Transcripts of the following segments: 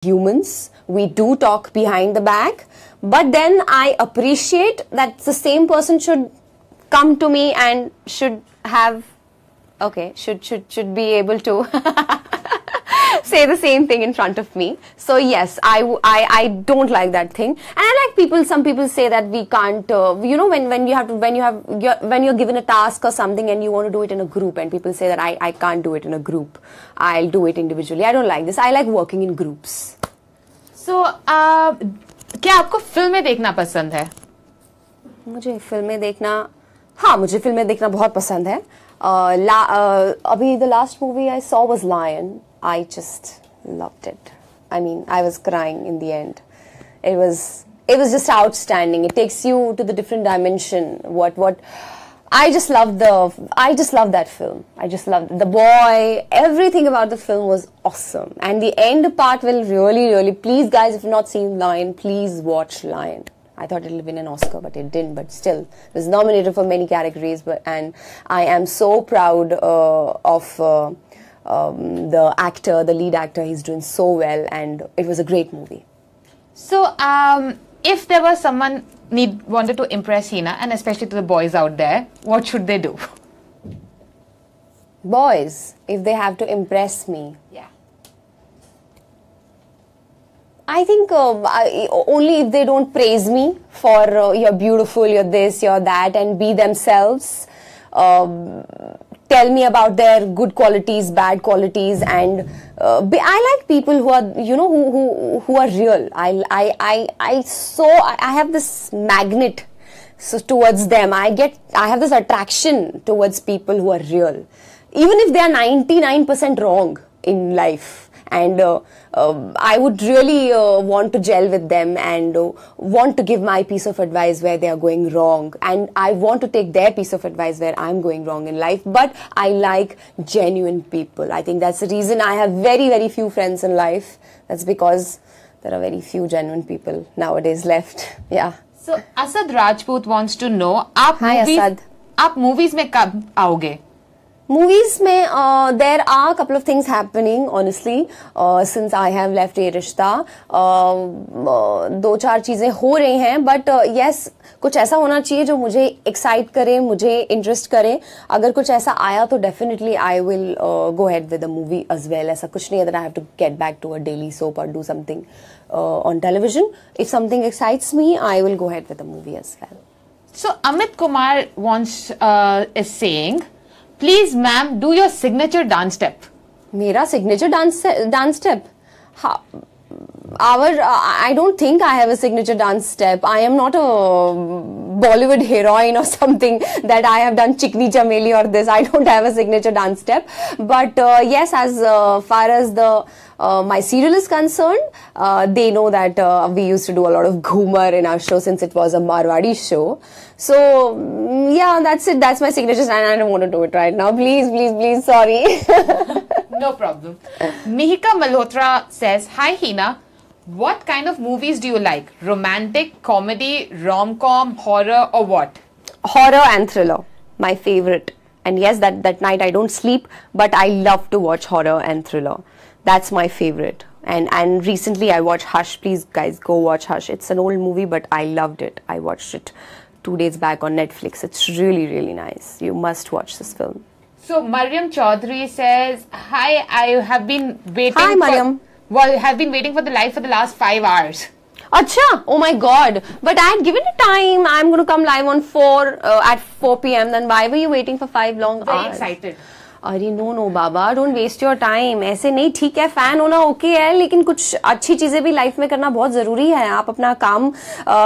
humans. We do talk behind the back, but then I appreciate that the same person should come to me and should have, okay, should be able to say the same thing in front of me. So yes, I don't like that thing, and I like people. Some people say that we can't. You know, when you're given a task or something and you want to do it in a group, and people say that I can't do it in a group. I'll do it individually. I don't like this. I like working in groups. So क्या आपको फिल्में देखना पसंद है? मुझे फिल्में देखना, हाँ, मुझे फिल्में देखना बहुत पसंद है. अभी the last movie I saw was Lion. I just loved it. I mean, I was crying in the end. It was just outstanding. It takes you to the different dimension. I just love that film. I just loved the boy. Everything about the film was awesome. And the end part will really, please guys, if you've not seen Lion, please watch Lion. I thought it would win an Oscar, but it didn't. But still, it was nominated for many categories. And I am so proud of the actor, the lead actor. He's doing so well, and it was a great movie. So, if there was someone wanted to impress Hina, and especially to the boys out there, what should they do? Boys, if they have to impress me, yeah, I think only if they don't praise me for you're beautiful, you're this, you're that, and be themselves. Tell me about their good qualities, bad qualities, and I like people who are, you know, who are real. I have this magnet towards them. I have this attraction towards people who are real, even if they are 99% wrong in life. And I would really want to gel with them and want to give my piece of advice where they are going wrong. And I want to take their piece of advice where I'm going wrong in life. But I like genuine people. I think that's the reason I have very few friends in life. That's because there are very few genuine people nowadays left. Yeah. So Asad Rajput wants to know, Hi Asad. आप movies में कब आओगे? Movies में there are a couple of things happening honestly since I have left ये रिश्ता. दो चार चीजें हो रही हैं, but yes, कुछ ऐसा होना चाहिए जो मुझे excite करे, मुझे interest करे. अगर कुछ ऐसा आया तो definitely I will go ahead with the movie as well. ऐसा कुछ नहीं है that I have to get back to a daily soap or do something on television. If something excites me, I will go ahead with the movie as well. So Amit Kumar is saying, please, ma'am, do your signature dance step. मेरा signature dance step? I don't think I have a signature dance step. I am not a Bollywood heroine or something that I have done Chikni Chameli or this. I don't have a signature dance step. But yes, as far as my serial is concerned, they know that we used to do a lot of ghumar in our show since it was a Marwadi show. So yeah, that's it. That's my signature, and I don't want to do it right now. Please, sorry. No problem. Mihika Malhotra says, hi Hina, what kind of movies do you like? Romantic, comedy, rom-com, horror, or what? Horror and thriller, my favorite. And yes, that night I don't sleep, but I love to watch horror and thriller. That's my favorite. And recently I watched Hush. Please guys, go watch Hush. It's an old movie, but I loved it. I watched it 2 days back on Netflix. It's really nice. You must watch this film. So Mariam Chaudhary says, hi, I have been waiting. Hi Mariam. Well, have been waiting for the live for the last 5 hours. Acha, oh my god. But I had given it time. I'm going to come live on at 4 p.m. Then why were you waiting for 5 long hours? Very excited. अरे no बाबा, don't waste your time. ऐसे नहीं, ठीक है, fan होना okay है, लेकिन कुछ अच्छी चीजें भी लाइफ में करना बहुत जरूरी है. आप अपना काम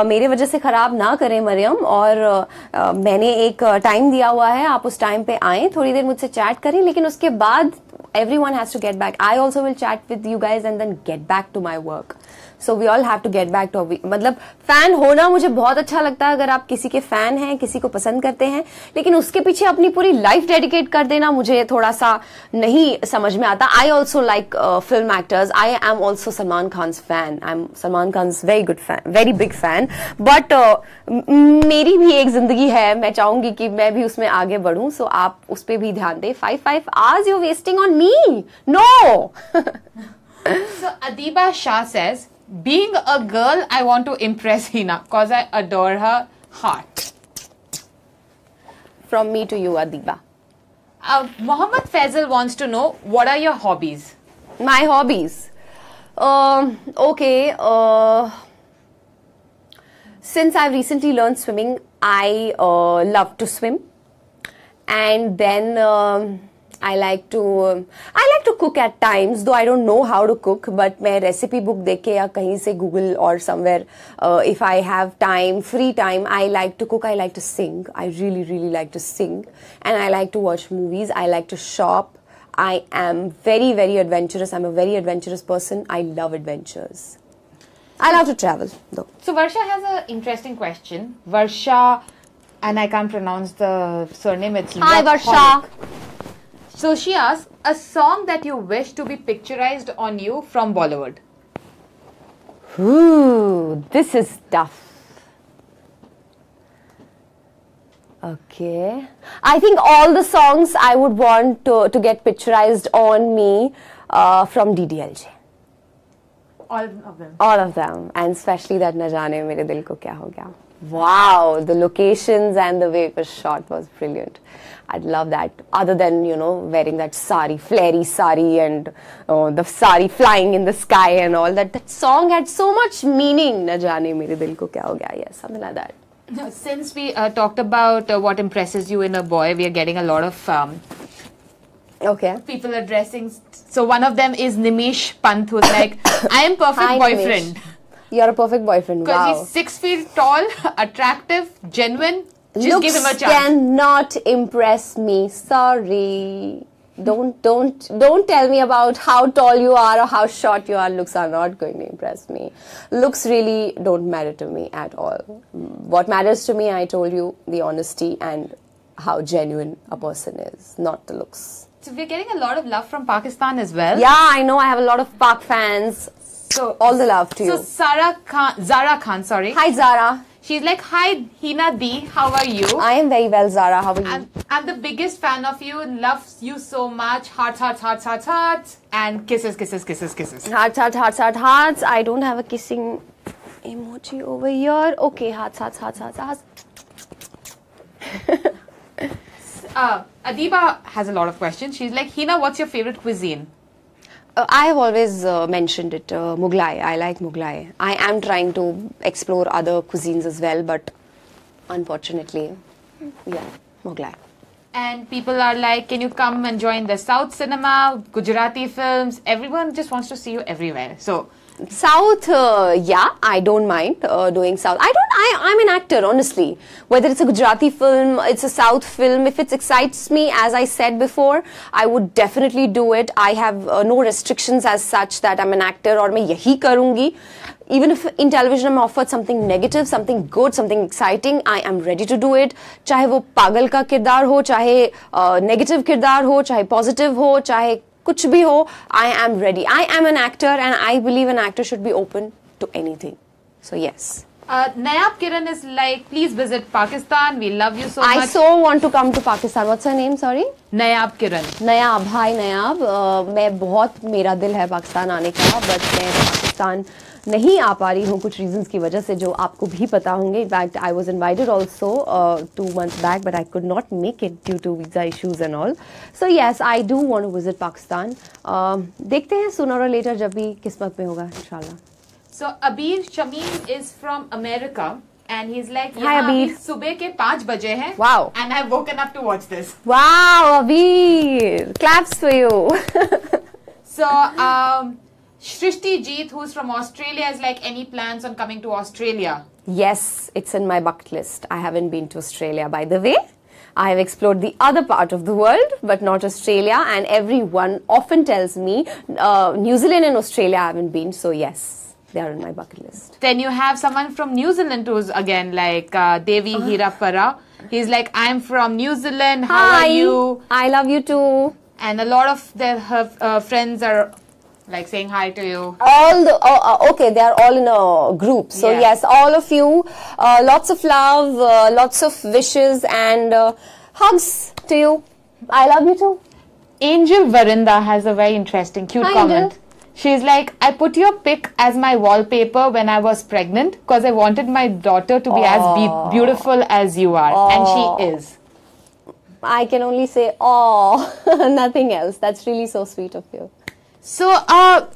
मेरे वजह से खराब ना करें मरियम. और मैंने एक टाइम दिया हुआ है, आप उस टाइम पे आए, थोड़ी देर मुझसे चैट करें, लेकिन उसके बाद everyone has to get back. I also will chat with you guys and then get back to my work. So we all have to get back to मतलब फैन होना मुझे बहुत अच्छा लगता है अगर आप किसी के फैन हैं, किसी को पसंद करते हैं, लेकिन उसके पीछे अपनी पूरी लाइफ डेडिकेट कर देना मुझे थोड़ा सा नहीं समझ में आता. I also like film actors. I am also Salman Khan's fan. I'm Salman Khan's very big fan. But मेरी भी एक जिंदगी है, मैं चाहूंगी कि मैं भी उसमें आगे बढ़ूं. So आप उस पर भी ध्यान दें. 5 hours you're wasting on me. No. So Adiba Shah says, being a girl, I want to impress Hina because I adore her heart. From me to you, Adiba. Mohammed Faisal wants to know, what are your hobbies? My hobbies. Okay. Since I've recently learned swimming, I love to swim. And then I like to cook at times, though I don't know how to cook, but मैं recipe book देख के या कहीं से Google or somewhere, if I have time, free time, I like to cook, I like to sing. I really, really like to sing. And I like to watch movies. I like to shop. I am very, very adventurous. I'm a very adventurous person. I love adventures. I love to travel, though. So Varsha has an interesting question. Varsha, and I can't pronounce the surname. It's Hi, Varsha. Lothoric. So she asks, a song that you wish to be picturized on you from Bollywood. Ooh, this is tough. Okay. I think all the songs I would want to get picturized on me from DDLJ. All of them. All of them. And especially that Na Jaane Mere Dil Ko Kya Ho Gaya. Wow, the locations and the way it was shot was brilliant. I'd love that. Other than, wearing that sari, flary sari, and the sari flying in the sky and all that. That song had so much meaning. Na Jaane Mere Dil Ko Kya Ho Gaya. Yes, something like that. Since we talked about what impresses you in a boy, we are getting a lot of Okay. people addressing. So one of them is Nimish Pant, who's like, I am perfect Hi, boyfriend. Nimish. You're a perfect boyfriend. Because Wow. he's 6 feet tall, attractive, genuine. Just Looks give him a chance. cannot impress me. Sorry. Don't tell me about how tall you are or how short you are. Looks are not going to impress me. Looks really don't matter to me at all. What matters to me, I told you, the honesty and how genuine a person is, not the looks. So we're getting a lot of love from Pakistan as well. Yeah, I know. I have a lot of Pak fans. So All the love to you. So Zara Khan, sorry. Hi, Zara. She's like, hi Hina Di, how are you? I am very well, Zara. How are you? I'm the biggest fan of you, loves you so much. Hearts, hearts, hearts, hearts, hearts. And kisses, kisses, kisses, kisses. Hearts, hearts, hearts, hearts, hearts. I don't have a kissing emoji over here. Okay, hearts, hearts, hearts, hearts, hearts. Adiba has a lot of questions. She's like, Hina, what's your favorite cuisine? I have always mentioned it, Mughlai. I like Mughlai. I am trying to explore other cuisines as well, but unfortunately, yeah, Mughlai. And people are like, can you come and join the South cinema, Gujarati films? Everyone just wants to see you everywhere. So, South, yeah, I don't mind doing South. I'm an actor, honestly. Whether it's a Gujarati film, it's a South film, if it excites me, as I said before, I would definitely do it. I have no restrictions as such that I'm an actor or मैं यही करूँगी. Even if in television I'm offered something negative, something good, something exciting, I am ready to do it. चाहे वो पागल का किरदार हो, चाहे negative किरदार हो, चाहे positive हो, चाहे कुछ भी हो, I am ready. I am an actor and I believe an actor should be open to anything. So yes. Nayab Kiran is like, please visit Pakistan. We love you so much. I so want to come to Pakistan. What's her name? Sorry? Nayab Kiran. Nayab. Hi Nayab. मैं बहुत मेरा दिल है पाकिस्तान आने का, but मैं पाकिस्तान नहीं आ पा रही हूँ कुछ reasons की वजह से जो आपको भी पता होंगे. In fact, I was invited also 2 months back, but I could not make it due to visa issues and all. So yes, I do want to visit Pakistan. देखते हैं sooner or later जब भी किस्मत में होगा इंशाल्लाह. So Abir Shamim is from America and he's like, Hi, Abir. सुबह के 5 बजे हैं. Wow. And I've woken up to watch this. Wow, Abir. Claps for you. So Shrishti Jeet, who's from Australia, is like, any plans on coming to Australia? Yes, it's in my bucket list. I haven't been to Australia, by the way. I have explored the other part of the world, but not Australia. And everyone often tells me New Zealand and Australia I haven't been. So yes, they are on my bucket list. Then you have someone from New Zealand who's again like Devi Hirapara. He's like, I'm from New Zealand. How Hi, are you? I love you too. And a lot of her friends are like saying hi to you. All the okay, they are all in a group. So Yeah. yes, all of you, lots of love, lots of wishes and hugs to you. I love you too. Angel Varinda has a very interesting, cute Hi, comment. Angel. She's like, I put your pic as my wallpaper when I was pregnant because I wanted my daughter to be as beautiful as you are. And she is. I can only say, oh, nothing else. That's really so sweet of you. So,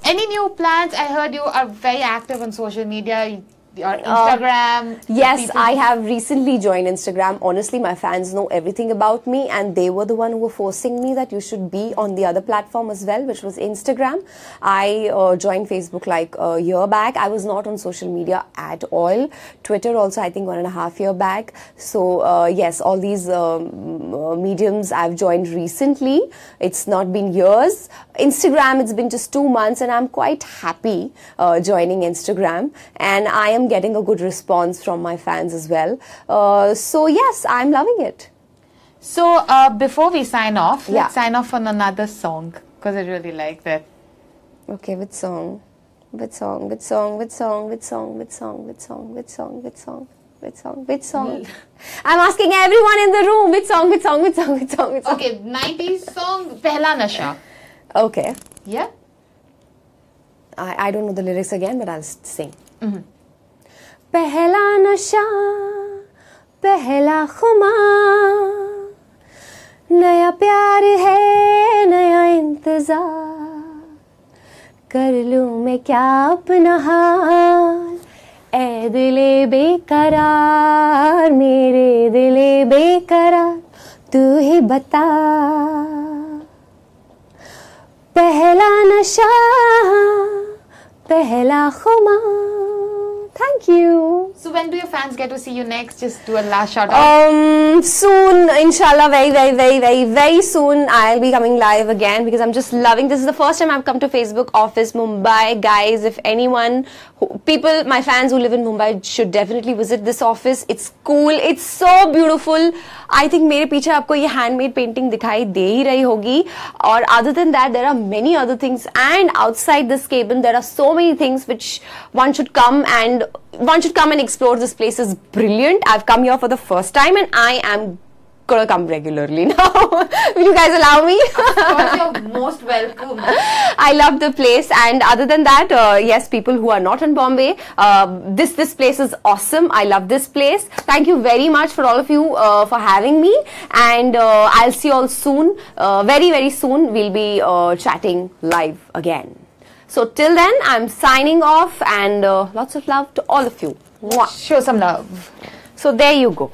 any new plans? I heard you are very active on social media. Your Instagram. Yes, I have recently joined Instagram. Honestly, my fans know everything about me, and they were the one who were forcing me that you should be on the other platform as well, which was Instagram. I joined Facebook like a year back. I was not on social media at all. Twitter also, I think 1.5 years back. So yes, all these mediums I've joined recently. It's not been years. Instagram, it's been just 2 months, and I'm quite happy joining Instagram, and I am getting a good response from my fans as well. So yes, I'm loving it. So before we sign off, Yeah. let's sign off on another song because I really like that. Okay, which song? Which song? Which song? Which song? Which song? Which song? Which song? Which song? Which song? Which song? Which song? I'm asking everyone in the room. Which song? Which song? Which song? Which song? Which song? Okay, 90s song, Pehla Nasha. Okay. Yeah? I don't know the lyrics again, but I'll sing. पहला नशा पहला खुमार नया प्यार है नया इंतजार कर लूं मैं क्या अपना हाल ऐ दिले बेकरार मेरे दिले बेकरार तू ही बता पहला नशा पहला खुमार. Thank you. So when do your fans get to see you next? Just do a last shout out. Soon, inshallah, very soon I'll be coming live again because I'm just loving. This is the first time I've come to Facebook office, Mumbai. Guys, if anyone, people, my fans who live in Mumbai should definitely visit this office. It's cool. It's so beautiful. I think मेरे पीछे आपको ये handmade painting दिखाई दे ही रही होगी. और other than that, there are many other things. And outside this cabin, there are so many things which one should come and explore. This place is brilliant. I've come here for the first time and I am gonna come regularly now. Will you guys allow me? Of course, you're most welcome. I love the place, and other than that, yes, people who are not in Bombay, this place is awesome. I love this place. Thank you very much for all of you for having me, and I'll see you all soon. Very soon we'll be chatting live again. So till then, I'm signing off, and lots of love to all of you. Mwah. Show some love. So there you go.